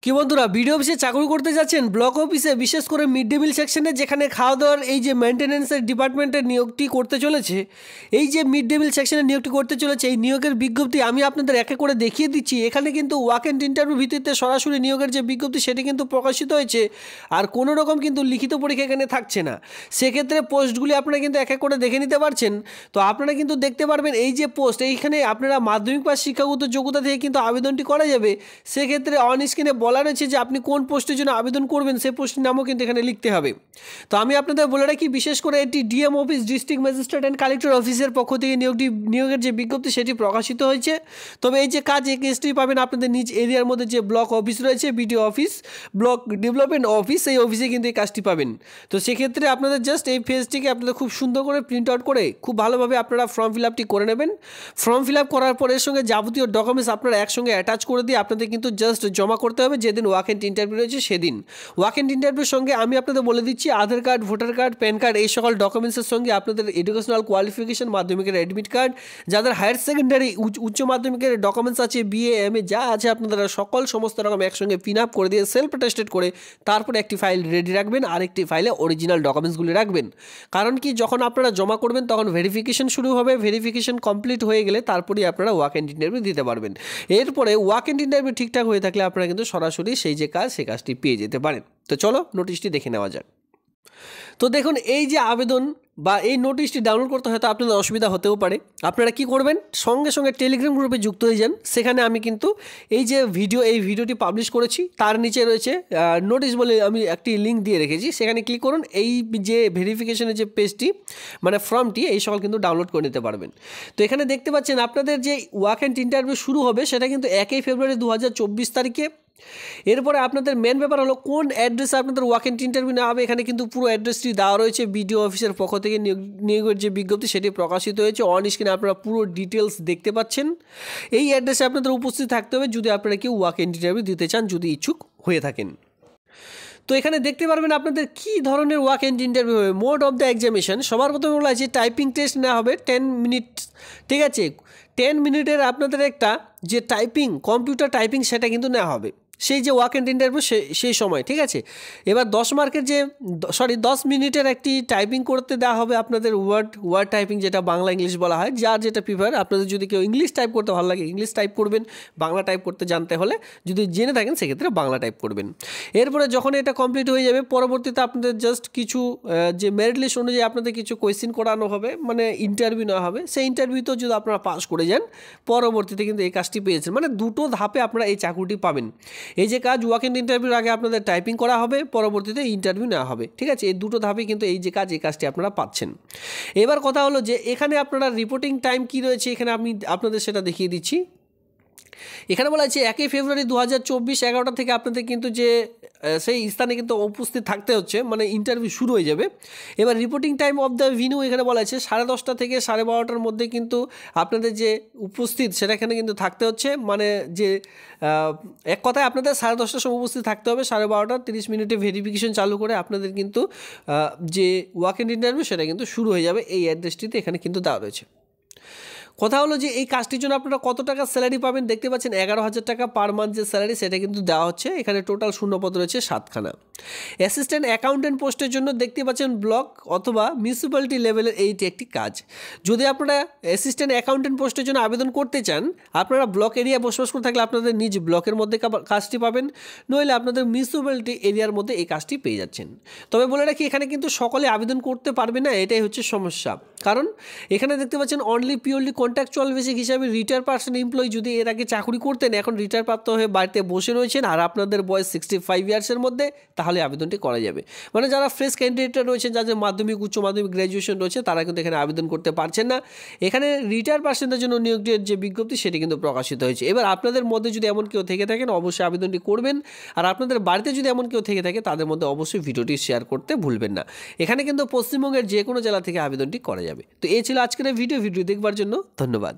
কি বন্ধুরা, বিডিও অফিসে চাকরি করতে যাচ্ছেন, ব্লক অফিসে বিশেষ করে মিড ডে মিল সেকশনে, যেখানে খাওয়া দাওয়ার এই যে মেনটেন্যান্সের ডিপার্টমেন্টের নিয়োগটি করতে চলেছে, এই যে মিড ডে মিল সেকশনে নিয়োগটি করতে চলেছে, এই নিয়োগের বিজ্ঞপ্তি আমি আপনাদের একে করে দেখিয়ে দিচ্ছি। এখানে কিন্তু ওয়াক এন্ড ইন্টারভিউ ভিত্তিতে সরাসরি নিয়োগের যে বিজ্ঞপ্তি সেটি কিন্তু প্রকাশিত হয়েছে, আর কোনো রকম কিন্তু লিখিত পরীক্ষা এখানে থাকছে না। সেক্ষেত্রে পোস্টগুলি আপনারা কিন্তু এক এক করে দেখে নিতে পারছেন। তো আপনারা কিন্তু দেখতে পারবেন এই যে পোস্ট, এইখানে আপনারা মাধ্যমিক পাস শিক্ষাগত যোগ্যতা থেকে কিন্তু আবেদনটি করা যাবে। সেক্ষেত্রে অন স্ক্রিনে বলা রয়েছে যে আপনি কোন পোস্টের জন্য আবেদন করবেন, সেই পোস্টের নামও কিন্তু এখানে লিখতে হবে। তো আমি আপনাদের বলে রাখি, বিশেষ করে এটি DM office, district magistrate and collector অফিসের পক্ষ থেকে নিয়োগের যে বিজ্ঞপ্তি সেটি প্রকাশিত হয়েছে। তবে এই যে কাজ, এই কেসটি পাবেন আপনাদের নিজ এরিয়ার মধ্যে যে ব্লক অফিস রয়েছে, BDO office, block development office, এই অফিসে কিন্তু এই কাজটি পাবেন। তো সেক্ষেত্রে আপনাদের জাস্ট এই পেজটিকে আপনাদের খুব সুন্দর করে প্রিন্ট আউট করে খুব ভালোভাবে আপনারা ফর্ম ফিল আপটি করে নেবেন। ফর্ম ফিল আপ করার পর এর সঙ্গে যাবতীয় ডকুমেন্টস আপনারা একসঙ্গে অ্যাটাচ করে দিয়ে আপনাদের কিন্তু জাস্ট জমা করতে হবে যেদিন ওয়াক এন্ড ইন্টারভিউ রয়েছে সেদিন। ওয়াক এন্ড ইন্টারভিউর সঙ্গে আমি আপনাদের বলে দিচ্ছি, Aadhaar card, voter card, PAN card, এই সকল ডকুমেন্টসের সঙ্গে আপনাদের এডুকেশনাল কোয়ালিফিকেশন, মাধ্যমিকের অ্যাডমিট কার্ড, যাদের হায়ার সেকেন্ডারি উচ্চ মাধ্যমিকের ডকুমেন্টস আছে, বিএ, এমএ যা আছে আপনাদের সমস্ত রকম একসঙ্গে পিন আপ করে দিয়ে সেলফ অ্যাটেস্টেড করে তারপরে একটি ফাইল রেডি রাখবেন, আর একটি ফাইলে অরিজিনাল ডকুমেন্টসগুলি রাখবেন। কারণ কি, যখন আপনারা জমা করবেন তখন ভেরিফিকেশন শুরু হবে। ভেরিফিকেশন কমপ্লিট হয়ে গেলে তারপরেই আপনারা ওয়াক এন্ড ইন্টারভিউ দিতে পারবেন। এরপরে ওয়াক এন্ড ইন্টারভিউ ঠিকঠাক হয়ে থাকলে আপনারা কিন্তু সরাসরি সেই যে কাজ, সেই কাজটি পেয়ে যেতে পারেন। তো চলো নোটিশটি দেখে নেওয়া যাক। তো দেখুন, এই যে আবেদন বা এই নোটিশটি ডাউনলোড করতে হয়তো আপনাদের অসুবিধা হতেও পারে। আপনারা কি করবেন, সঙ্গে সঙ্গে টেলিগ্রাম গ্রুপে যুক্ত হয়ে যান। সেখানে আমি কিন্তু এই যে ভিডিওটি পাবলিশ করেছি, তার নিচে রয়েছে নোটিশ বলে আমি একটি লিঙ্ক দিয়ে রেখেছি। সেখানে ক্লিক করুন, এই যে ভেরিফিকেশনের যে পেজটি মানে ফর্মটি, এই সকল কিন্তু ডাউনলোড করে নিতে পারবেন। তো এখানে দেখতে পাচ্ছেন আপনাদের যে ওয়াক এন্ড ইন্টারভিউ শুরু হবে সেটা কিন্তু 1 ফেব্রুয়ারি 2024 তারিখে। এরপরে আপনাদের মেন ব্যাপার হলো কোন অ্যাড্রেসে আপনাদের ওয়াক এন্ড ইন্টারভিউ নেওয়া হবে। এখানে কিন্তু পুরো অ্যাড্রেসটি দেওয়া রয়েছে। বিডিও অফিসের পক্ষ থেকে নিয়োগের যে বিজ্ঞপ্তি সেটি প্রকাশিত হয়েছে। অন স্ক্রিনে আপনারা পুরো ডিটেলস দেখতে পাচ্ছেন। এই অ্যাড্রেসে আপনাদের উপস্থিত থাকতে হবে যদি আপনারা কেউ ওয়াক এন্ড ইন্টারভিউ দিতে চান, যদি ইচ্ছুক হয়ে থাকেন। তো এখানে দেখতে পারবেন আপনাদের কী ধরনের ওয়াক এন্ড ইন্টারভিউ হবে। মোড অফ দ্য এক্সামিনেশন, সবার প্রথমে বলা আছে টাইপিং টেস্ট নেওয়া হবে 10 মিনিট, ঠিক আছে। 10 মিনিটের আপনাদের একটা যে কম্পিউটার টাইপিং সেটা কিন্তু নেওয়া হবে সেই যে ওয়াক এন্ড ইন্টারভিউ সেই সময়, ঠিক আছে। এবার 10 মার্কের 10 মিনিটের একটি টাইপিং করতে দেওয়া হবে আপনাদের, ওয়ার্ড টাইপিং, যেটা বাংলা ইংলিশ বলা হয়, যার যেটা প্রিফার। আপনাদের যদি কেউ ইংলিশ টাইপ করতে ভালো লাগে ইংলিশ টাইপ করবেন, বাংলা টাইপ করতে জানতে হলে যদি জেনে থাকেন সেক্ষেত্রে বাংলা টাইপ করবেন। এরপরে যখন এটা কমপ্লিট হয়ে যাবে, পরবর্তীতে আপনাদের জাস্ট কিছু যে মেরিট লিস্ট অনুযায়ী আপনাদের কিছু কোয়েশ্চেন করানো হবে, মানে ইন্টারভিউ নেওয়া হবে। সেই ইন্টারভিউতেও যদি আপনারা পাস করে যান, পরবর্তীতে কিন্তু এই কাজটি পেয়েছেন। মানে দুটো ধাপে আপনারা এই চাকরিটি পাবেন। এই যে কাজ, ওয়াক এন্ড ইন্টারভিউর আগে আপনাদের টাইপিং করা হবে, পরবর্তীতে ইন্টারভিউ নেওয়া হবে, ঠিক আছে। এই দুটো ধাপে কিন্তু এই যে কাজ, এই কাজটি আপনারা পাচ্ছেন। এবার কথা হলো যে এখানে আপনারা রিপোর্টিং টাইম কি রয়েছে, এখানে আমি আপনাদের সেটা দেখিয়ে দিচ্ছি। এখানে বলা আছে 1 ফেব্রুয়ারি 2024 11টা থেকে আপনাদের কিন্তু যে সেই স্থানে কিন্তু উপস্থিত থাকতে হচ্ছে, মানে ইন্টারভিউ শুরু হয়ে যাবে। এবার reporting time of the venue এখানে বলা আছে 10:30 থেকে 12:30টার মধ্যে কিন্তু আপনাদের যে উপস্থিত সেটা এখানে কিন্তু থাকতে হচ্ছে। মানে যে এক কথায় আপনাদের 10:30টার সময় উপস্থিত থাকতে হবে। 12:30 30 মিনিটে ভেরিফিকেশন চালু করে আপনাদের কিন্তু যে ওয়াক এন্ড ইন্টারভিউ সেটা কিন্তু শুরু হয়ে যাবে। এই অ্যাড্রেসটিতে এখানে কিন্তু দেওয়া রয়েছে। কথা হলো যে এই কাজটির জন্য আপনারা কত টাকা স্যালারি পাবেন। দেখতে পাচ্ছেন 11,000 টাকা পার মান্থ যে স্যালারি সেটা কিন্তু দেওয়া হচ্ছে। এখানে টোটাল শূন্যপদ রয়েছে 7খানা। অ্যাসিস্ট্যান্ট অ্যাকাউন্টেন্ট পোস্টের জন্য দেখতে পাচ্ছেন ব্লক অথবা মিউনিসিপ্যালিটি লেভেলের এইটি একটি কাজ। যদি আপনারা অ্যাসিস্ট্যান্ট অ্যাকাউন্টেন্ট পোস্টের জন্য আবেদন করতে চান, আপনারা ব্লক এরিয়া বসবাস করে থাকলে আপনাদের নিজ ব্লকের মধ্যে কাজটি পাবেন, নইলে আপনাদের মিউনিসিপ্যালিটি এরিয়ার মধ্যে এই কাজটি পেয়ে যাচ্ছেন। তবে বলে রাখি, এখানে কিন্তু সকলে আবেদন করতে পারবে না, এটাই হচ্ছে সমস্যা। কারণ এখানে দেখতে পাচ্ছেন পিওরলি কন্ট্রাকচুয়াল বেসিক হিসাবে রিটায়ার্ড পার্সন এমপ্লয়ি যদি এর আগে চাকরি করতেন, এখন রিটায়ার প্রাপ্ত হয়ে বাড়িতে বসে রয়েছেন, আর আপনাদের বয়স 65 ইয়ার্সের মধ্যে, তাহলে আবেদনটি করা যাবে। মানে যারা ফ্রেশ ক্যান্ডিডেট রয়েছেন, যাদের মাধ্যমিক, উচ্চ মাধ্যমিক, গ্র্যাজুয়েশন রয়েছে, তারা কিন্তু এখানে আবেদন করতে পারছেন না। এখানে রিটায়ার্ড পার্সনদের জন্য নিয়োগের যে বিজ্ঞপ্তি সেটি কিন্তু প্রকাশিত হয়েছে। এবার আপনাদের মধ্যে যদি এমন কেউ থেকে থাকেন, অবশ্যই আবেদনটি করবেন। আর আপনাদের বাড়িতে যদি এমন কেউ থেকে থাকে, তাদের মধ্যে অবশ্যই ভিডিওটি শেয়ার করতে ভুলবেন না। এখানে কিন্তু পশ্চিমবঙ্গের যে কোনো জেলা থেকে আবেদনটি করা যাবে। তো এই ছিল আজকের ভিডিও দেখবার জন্য ধন্যবাদ।